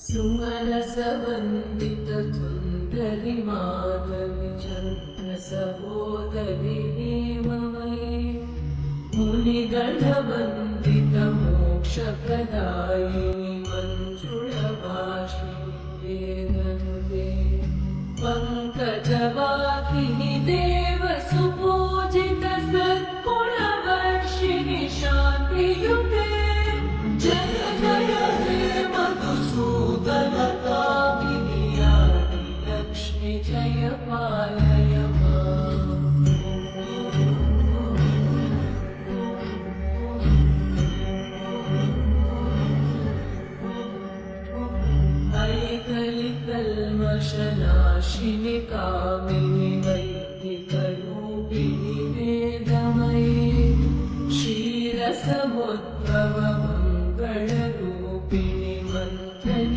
सुमनसवन्दित सुन्दरि माधवि चन्द्र सहोदरि हेममयि मुनिगणवन्दित मोक्षप्रदायिनि मञ्जुळभाषिणि वेदनुते पङ्कजवाहिनि देवसुपूजित सद्गुणवर्षिणि शान्तियुते जय जय हे मधुसूदनकामिनि आदिलक्ष्मि जय पालय माम्। ऐकलिकल्मषनाशिनि कामिनि वैदिकरूपिणि वेदमयि क्षीरसमुद्भव मङ्गलरूपिणि मन्त्रनि